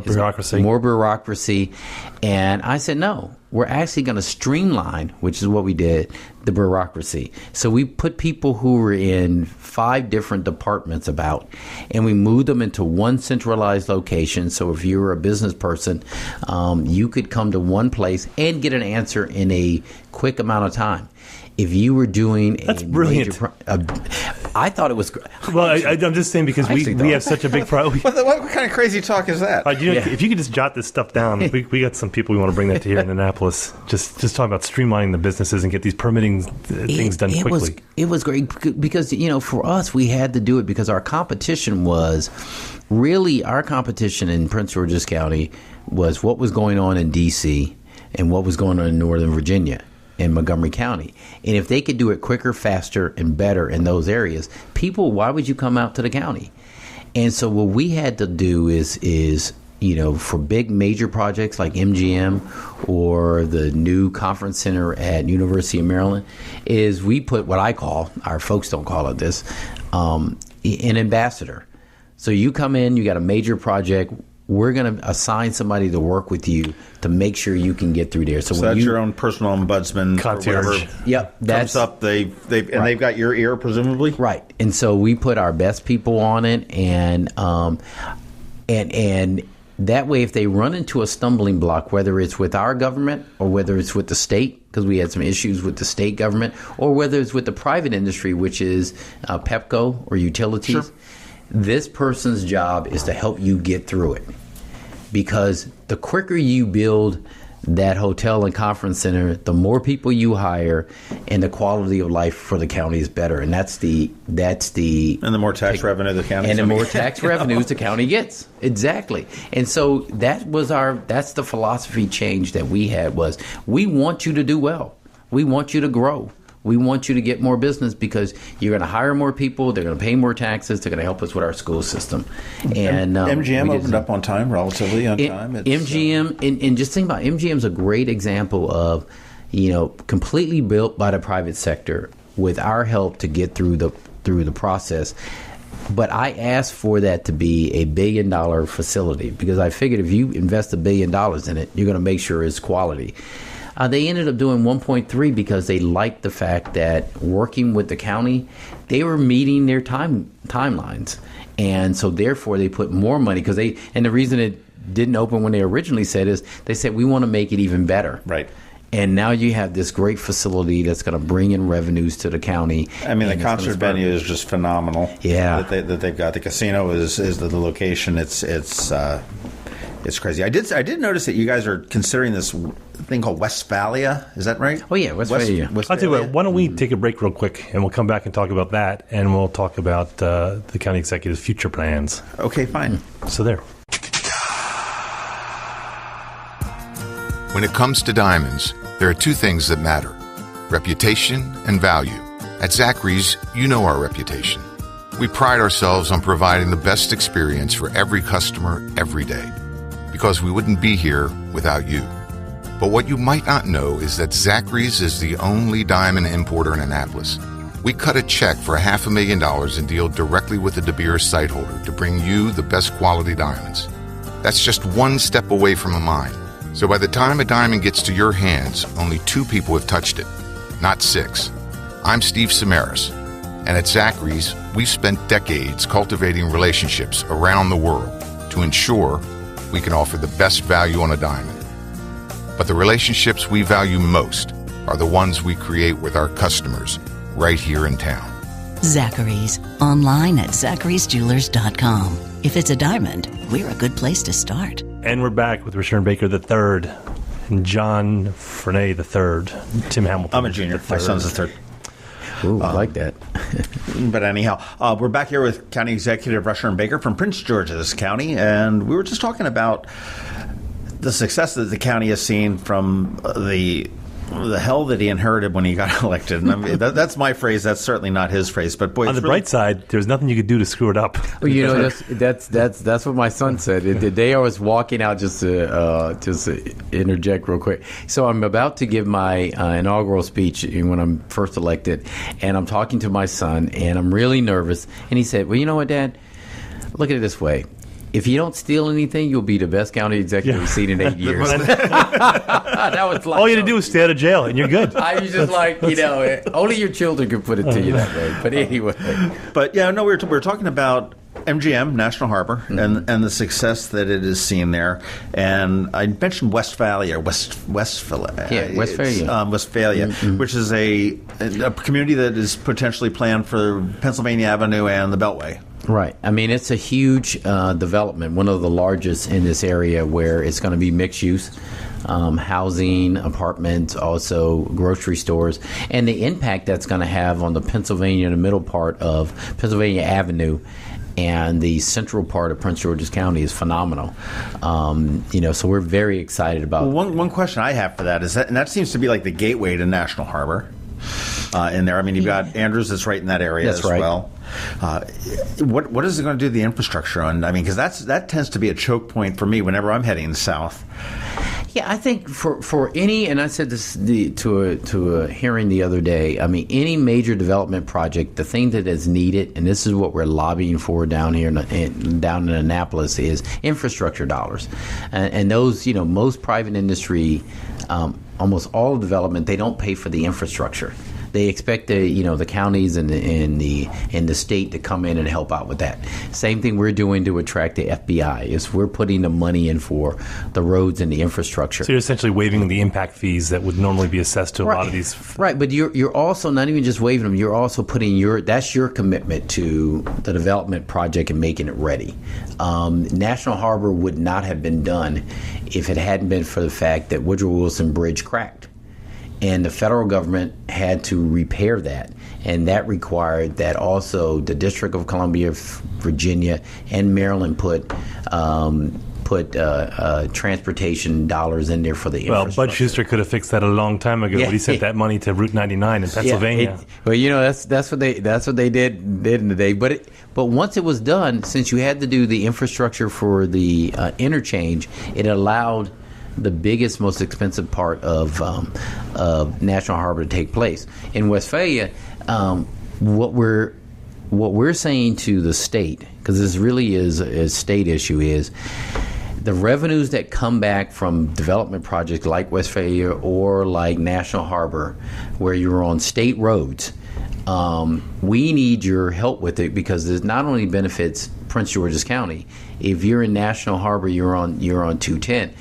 bureaucracy." And I said, no, we're actually going to streamline, which is what we did, the bureaucracy. So we put people who were in 5 different departments and we moved them into one centralized location. So if you were a business person, you could come to one place and get an answer in a quick amount of time. If you were doing That's brilliant. I thought it was. Well, I'm just saying because we have such a big problem. What kind of crazy talk is that? If you could just jot this stuff down, we got some people we want to bring that to here in Annapolis. Just talking about streamlining the businesses and get these permitting things done quickly. It was great because for us we had to do it because our competition in Prince George's County was what was going on in D.C. and what was going on in Northern Virginia. In Montgomery County. And if they could do it quicker, faster, and better in those areas, why would you come out to the county? And so what we had to do is for big major projects like MGM or the new conference center at University of Maryland, is we put what I call, our folks don't call it this, an ambassador. So you come in, you got a major project, we're going to assign somebody to work with you to make sure you can get through there. So that's your own personal ombudsman. Concierge. Yep. Comes up, they've got your ear, presumably? Right. And so we put our best people on it, and that way if they run into a stumbling block, whether it's with our government or whether it's with the state, because we had some issues with the state government, or whether it's with the private industry, which is Pepco or utilities, sure. This person's job is to help you get through it, because the quicker you build that hotel and conference center, the more people you hire, and the quality of life for the county is better. And that's the and the more tax revenue the county and the more tax revenues the county gets. Exactly. And so that's the philosophy change that we had, was we want you to do well. We want you to grow. We want you to get more business because you're going to hire more people. They're going to pay more taxes. They're going to help us with our school system. And MGM opened up on time, relatively on time. MGM, and just think about MGM's a great example of, completely built by the private sector with our help to get through the process. But I asked for that to be a $1 billion facility because I figured if you invest $1 billion in it, you're going to make sure it's quality. They ended up doing 1.3 because they liked the fact that working with the county, they were meeting their timelines. And so therefore they put more money and the reason it didn't open when they originally said is they said, we want to make it even better. Right. And now you have this great facility that's going to bring in revenues to the county. I mean, the concert venue is just phenomenal. Yeah, that they've got. The casino is the location. It's crazy. I did notice that you guys are considering this thing called Westphalia. Is that right? Oh yeah, Westphalia. I'll tell you what. Why don't we take a break real quick, and we'll come back and talk about that, and we'll talk about the county executive's future plans. Okay, fine. So there. When it comes to diamonds, there are two things that matter: reputation and value. At Zachary's, you know our reputation. We pride ourselves on providing the best experience for every customer every day, because we wouldn't be here without you. But what you might not know is that Zachary's is the only diamond importer in Annapolis. We cut a check for $500,000 and deal directly with the De Beers site holder to bring you the best quality diamonds. That's just one step away from a mine. So by the time a diamond gets to your hands, only 2 people have touched it, not 6. I'm Steve Samaras, and at Zachary's, we've spent decades cultivating relationships around the world to ensure we can offer the best value on a diamond. But the relationships we value most are the ones we create with our customers right here in town. Zachary's, online at zacharysjewelers.com. If it's a diamond, we're a good place to start. And we're back with Rushern Baker III and John Frenay III, Tim Hamilton. I'm a junior. My son's a third. Ooh, I like that. But anyhow, we're back here with County Executive Rushern Baker from Prince George's County, and we were just talking about the success that the county has seen from the hell that he inherited when he got elected. And I mean, that's my phrase. That's certainly not his phrase. But boy, on the bright side, there's nothing you could do to screw it up. Well, you know, that's what my son said. The day I was walking out, just to interject real quick. So I'm about to give my inaugural speech when I'm first elected, and I'm talking to my son, and I'm really nervous. And he said, "Well, you know what, Dad? Look at it this way. If you don't steal anything, you'll be the best county executive we've seen in 8 years." That was like, all you had to do was stay out of jail, and you're good. I was just like, only your children could put it to you that way. But anyway. But yeah, no, we're talking about MGM, National Harbor, and the success that it is seen there. And I mentioned Westphalia, Westphalia. Yeah, Westphalia. Westphalia, which is a community that is potentially planned for Pennsylvania Avenue and the Beltway. Right. I mean, it's a huge development, one of the largest in this area, where it's going to be mixed use, housing, apartments, also grocery stores. And the impact that's going to have on the Pennsylvania, the middle part of Pennsylvania Avenue and the central part of Prince George's County is phenomenal. So we're very excited about one question I have for that is that, and that seems to be like the gateway to National Harbor. In there, I mean, you've got Andrews that's right in that area as well. What is it going to do to the infrastructure on? I mean, because that tends to be a choke point for me whenever I'm heading south. Yeah, I think for any, and I said this to a hearing the other day. I mean, any major development project, the thing that is needed, and this is what we're lobbying for down here down in Annapolis, is infrastructure dollars, and those, most private industry, almost all development, they don't pay for the infrastructure. They expect the counties and the state to come in and help out with that. Same thing we're doing to attract the FBI is we're putting the money in for the roads and the infrastructure. So you're essentially waiving the impact fees that would normally be assessed to a lot of these. Right, but you're also not even just waiving them. You're also putting that's your commitment to the development project and making it ready. National Harbor would not have been done if it hadn't been for the fact that Woodrow Wilson Bridge cracked. And the federal government had to repair that, and that required that also the District of Columbia, Virginia, and Maryland put transportation dollars in there for the infrastructure. Well, Bud Schuster could have fixed that a long time ago, but he sent that money to Route 99 in Pennsylvania. That's what they did in the day. But once it was done, since you had to do the infrastructure for the interchange, it allowed the biggest, most expensive part of National Harbor to take place. In Westphalia, what we're saying to the state, because this really is a state issue, is the revenues that come back from development projects like Westphalia or like National Harbor, where you're on state roads, we need your help with it, because it not only benefits Prince George's County. If you're in National Harbor, you're on 210.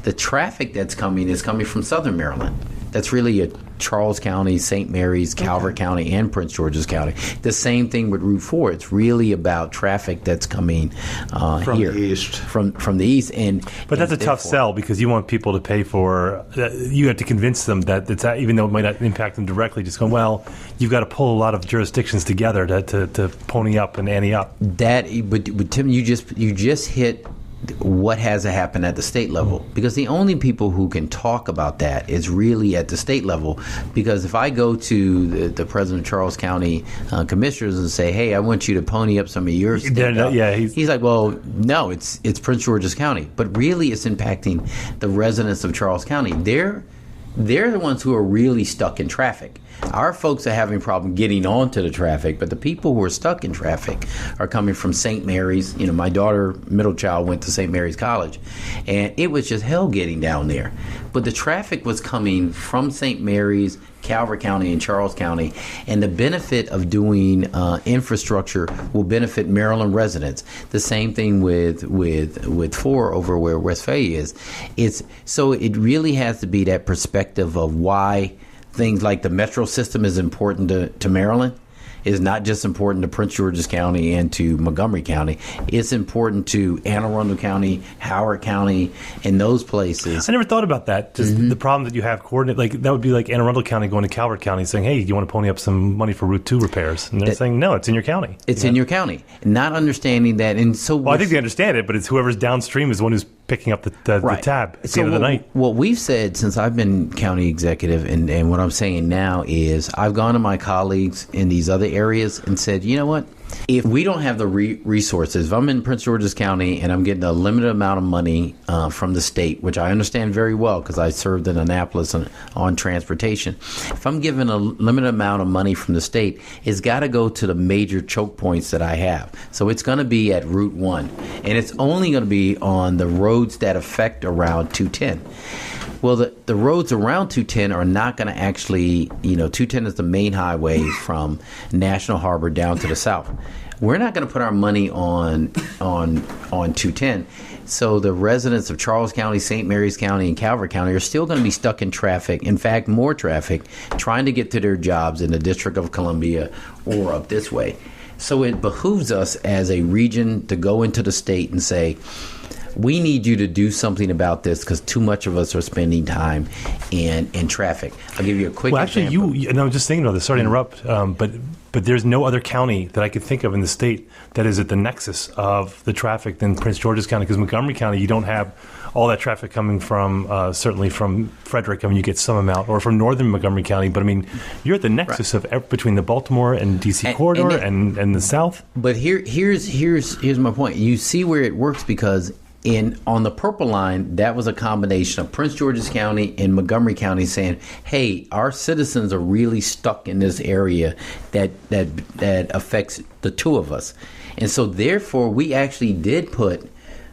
The traffic that's coming is coming from southern Maryland. That's really a Charles County, St. Mary's, Calvert County, and Prince George's County. The same thing with Route 4. It's really about traffic that's coming from here. The east. From the east. But that's a tough sell because you want people to pay for you have to convince them that it's even though it might not impact them directly, just go, well, you've got to pull a lot of jurisdictions together to pony up and ante up. But Tim, you just hit what has to happen at the state level, because the only people who can talk about that is really at the state level. Because if I go to the president of Charles County commissioners and say, hey, I want you to pony up some of your state, he's like, well, no, it's Prince George's County. But really it's impacting the residents of Charles County. They're the ones who are really stuck in traffic. Our folks are having a problem getting onto the traffic, but the people who are stuck in traffic are coming from St. Mary's. You know, my daughter, middle child, went to St. Mary's College, and it was just hell getting down there. But the traffic was coming from St. Mary's, Calvert County, and Charles County, and the benefit of doing infrastructure will benefit Maryland residents. The same thing with 4 over where Westphalia is. So it really has to be that perspective of why things like the metro system is important to Maryland. Is not just important to Prince George's County and to Montgomery County. It's important to Anne Arundel County, Howard County, and those places. I never thought about that. Just the problem that you have coordinate, like that would be like Anne Arundel County going to Calvert County saying, hey, do you want to pony up some money for Route 2 repairs? And they're saying, no, it's in your county. It's in your county. Not understanding that. And so, well, I think they understand it, but it's whoever's downstream is the one who's picking up the tab at the end of the night. What we've said since I've been county executive, and what I'm saying now is I've gone to my colleagues in these other areas and said, you know what? If we don't have the resources, if I'm in Prince George's County and I'm getting a limited amount of money from the state, which I understand very well because I served in Annapolis on transportation. If I'm given a limited amount of money from the state, it's got to go to the major choke points that I have. So it's going to be at Route 1, and it's only going to be on the roads that affect around 210. Well, the roads around 210 are not going to actually, 210 is the main highway from National Harbor down to the south. We're not going to put our money on 210. So the residents of Charles County, St. Mary's County, and Calvert County are still going to be stuck in traffic. In fact, more traffic, trying to get to their jobs in the District of Columbia or up this way. So it behooves us as a region to go into the state and say, we need you to do something about this because too much of us are spending time in traffic. I'll give you a quick example. Actually, and I'm just thinking about this, sorry to interrupt, but there's no other county that I could think of in the state that is at the nexus of the traffic than Prince George's County, because Montgomery County, you don't have all that traffic coming from, certainly from Frederick. I mean, you get some amount, or from northern Montgomery County, but I mean, you're at the nexus of between the Baltimore and D.C. corridor and the south. But here's my point. You see where it works because on the purple line, that was a combination of Prince George's County and Montgomery County saying, hey, our citizens are really stuck in this area that affects the two of us. And so therefore, we actually did put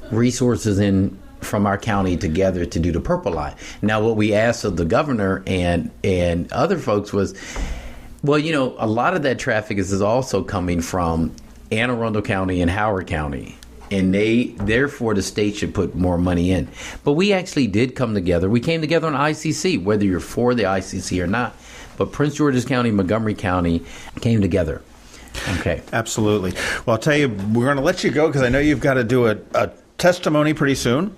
resources in from our county together to do the purple line. Now, what we asked of the governor and other folks was, well, a lot of that traffic is also coming from Anne Arundel County and Howard County. And therefore, the state should put more money in. But we actually did come together. We came together on ICC, whether you're for the ICC or not. But Prince George's County, Montgomery County came together. Okay. Absolutely. Well, I'll tell you, we're going to let you go because I know you've got to do a testimony pretty soon.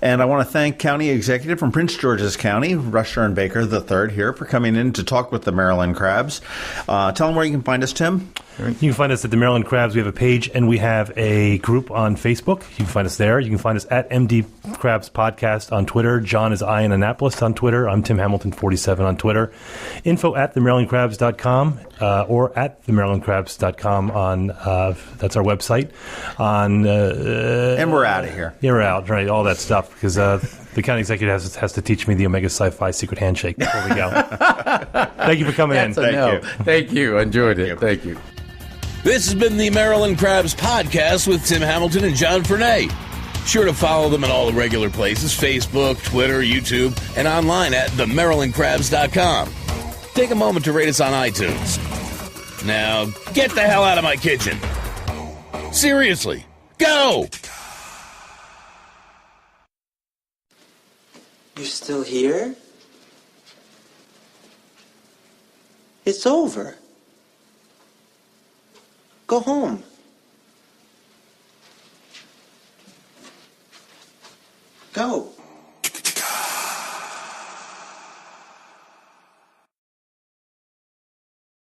And I want to thank County Executive from Prince George's County, Rushern Baker III, here for coming in to talk with the Maryland Crabs. Tell them where you can find us, Tim. You can find us at the Maryland Crabs. We have a page and we have a group on Facebook. You can find us there. You can find us at MD Crabs Podcast on Twitter. John is I in Annapolis on Twitter. I'm Tim Hamilton 47 on Twitter. Info at themarylandcrabs.com or at themarylandcrabs.com on that's our website. And we're out of here. Yeah, we're out. Right, all that stuff because the county executive has to teach me the Omega Sci-Fi secret handshake before we go. Thank you for coming in. Thank you. Enjoyed it. Thank you. This has been the Maryland Crabs Podcast with Tim Hamilton and John Fernay. Sure to follow them in all the regular places, Facebook, Twitter, YouTube, and online at themarylandcrabs.com. Take a moment to rate us on iTunes. Now, get the hell out of my kitchen. Seriously, go! You're still here? It's over. Go home. Go.